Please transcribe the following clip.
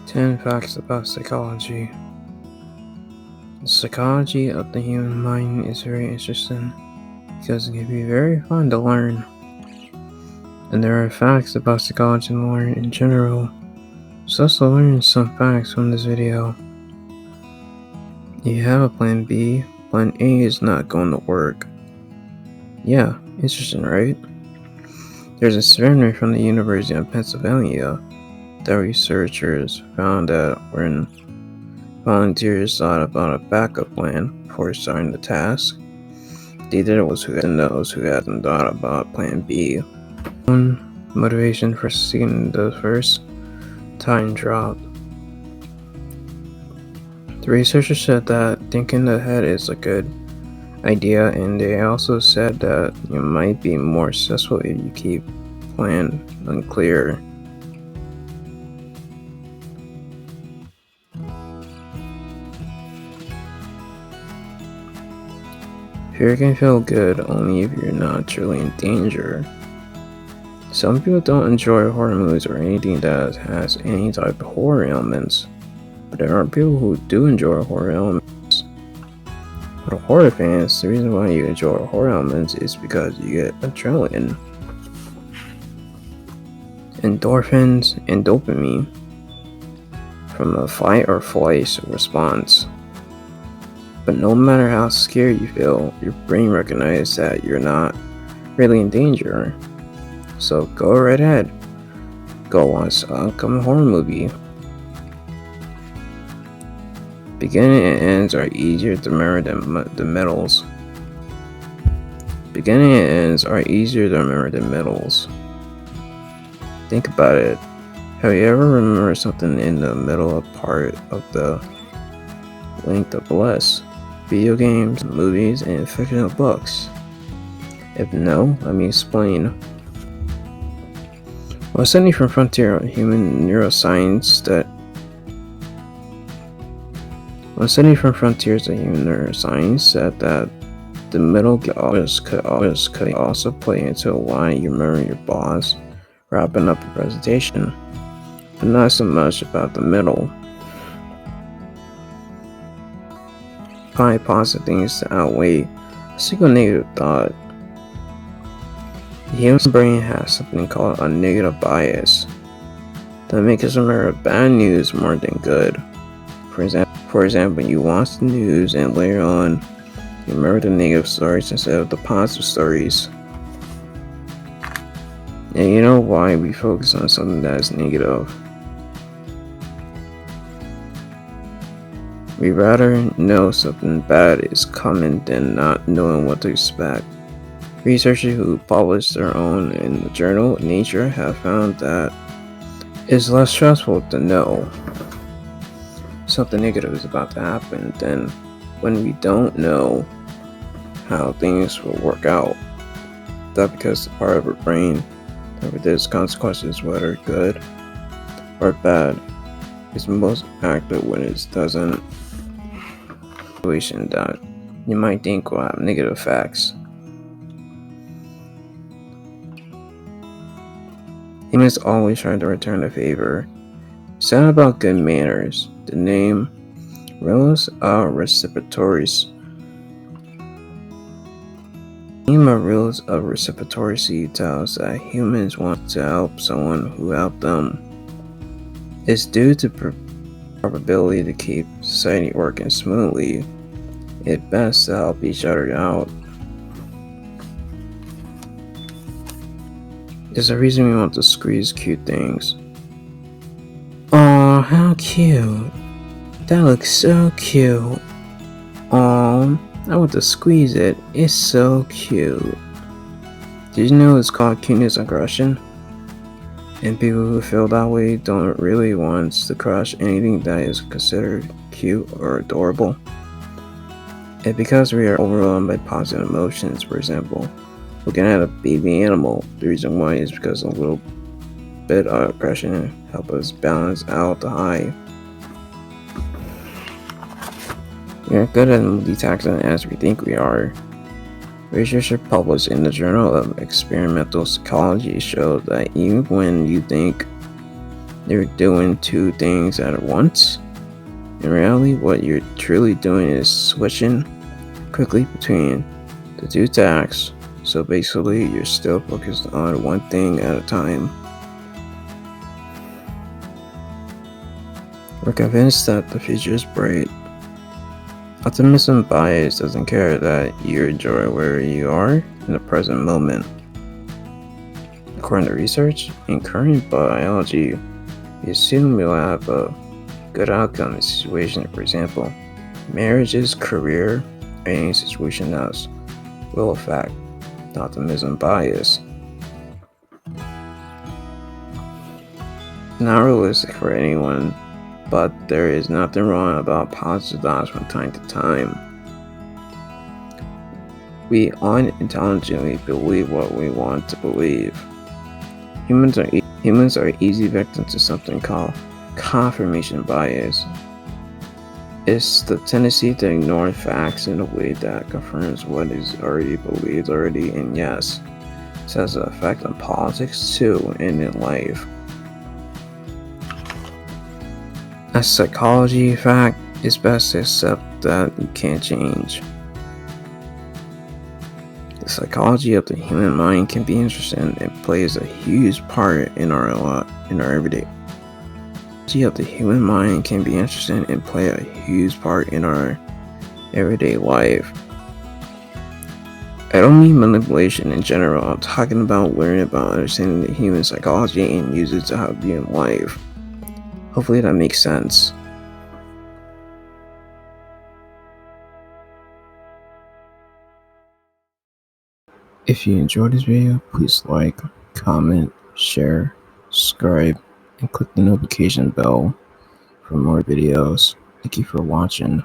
10 facts about psychology. The psychology of the human mind is very interesting because it can be very fun to learn. And there are facts about psychology to learn in general, so let's learn some facts from this video. You have a plan B, plan A is not going to work. Yeah, interesting, right? There's an experiment from the University of Pennsylvania that researchers found that when volunteers thought about a backup plan before starting the task, they did it was those who hadn't thought about plan B. Motivation for seeing the first time dropped. The researchers said that thinking ahead is a good idea, and they also said that you might be more successful if you keep plan unclear. Fear can feel good only if you're not truly in danger. Some people don't enjoy horror movies or anything that has any type of horror elements, but there are people who do enjoy horror elements. For horror fans, the reason why you enjoy horror elements is because you get adrenaline, endorphins, and dopamine from a fight or flight response. But no matter how scared you feel, your brain recognizes that you're not really in danger. So go right ahead. Go watch an upcoming horror movie. Beginning and ends are easier to remember than the middles. Beginning and ends are easier to remember than middles. Think about it. Have you ever remembered something in the middle of part of the length of less? Video games, movies, and fictional books? If no, let me explain. Well, a study from Frontier Human Neuroscience that said that the middle could also play into why you remember your boss wrapping up a presentation, but not so much about the middle. Find positive things to outweigh a single negative thought. The human brain has something called a negative bias that makes us remember bad news more than good. For example, you watch the news and later on you remember the negative stories instead of the positive stories. And you know why we focus on something that is negative? We rather know something bad is coming than not knowing what to expect. Researchers who published their own in the journal Nature have found that it's less stressful to know something negative is about to happen than when we don't know how things will work out. That's because the part of our brain that predicts consequences, whether good or bad, is most active when it doesn't. Situation that you might think will have negative effects. Humans always try to return a favor. It's not about good manners. The name Rules of Reciprocity. Rules of Reciprocity tells that humans want to help someone who helped them. It's due to probability to keep society working smoothly. It's best to help each other out. There's a reason we want to squeeze cute things. Aw, how cute. That looks so cute. Aw, I want to squeeze it. It's so cute. Did you know it's called cuteness aggression? And people who feel that way don't really want to crush anything that is considered cute or adorable. And because we are overwhelmed by positive emotions, for example, looking at a baby animal, the reason why is because a little bit of aggression helps us balance out the high. We are good at multitasking as we think we are. Research published in the Journal of Experimental Psychology showed that even when you think you're doing two things at once. In reality, what you're truly doing is switching quickly between the two tasks. So basically, you're still focused on one thing at a time. We're convinced that the future is bright. Optimism bias doesn't care that you enjoy where you are in the present moment. According to research, in current biology, we assume we'll have a good outcome in a situation. For example, marriages, career, or any situation else will affect the optimism bias. Not realistic for anyone, but there is nothing wrong about positive thoughts from time to time. We unintelligently believe what we want to believe. Humans are easy victims to something called confirmation bias. It's the tendency to ignore facts in a way that confirms what is already believed already, and yes, it has an effect on politics too and in life. As psychology fact, it's best to accept that you can't change. The psychology of the human mind can be interesting and plays a huge part in our everyday. The psychology of the human mind can be interesting and play a huge part in our everyday life. I don't mean manipulation in general. I'm talking about learning about understanding the human psychology and use it to help you in life. Hopefully that makes sense. If you enjoyed this video, please like, comment, share, subscribe, and click the notification bell for more videos. Thank you for watching.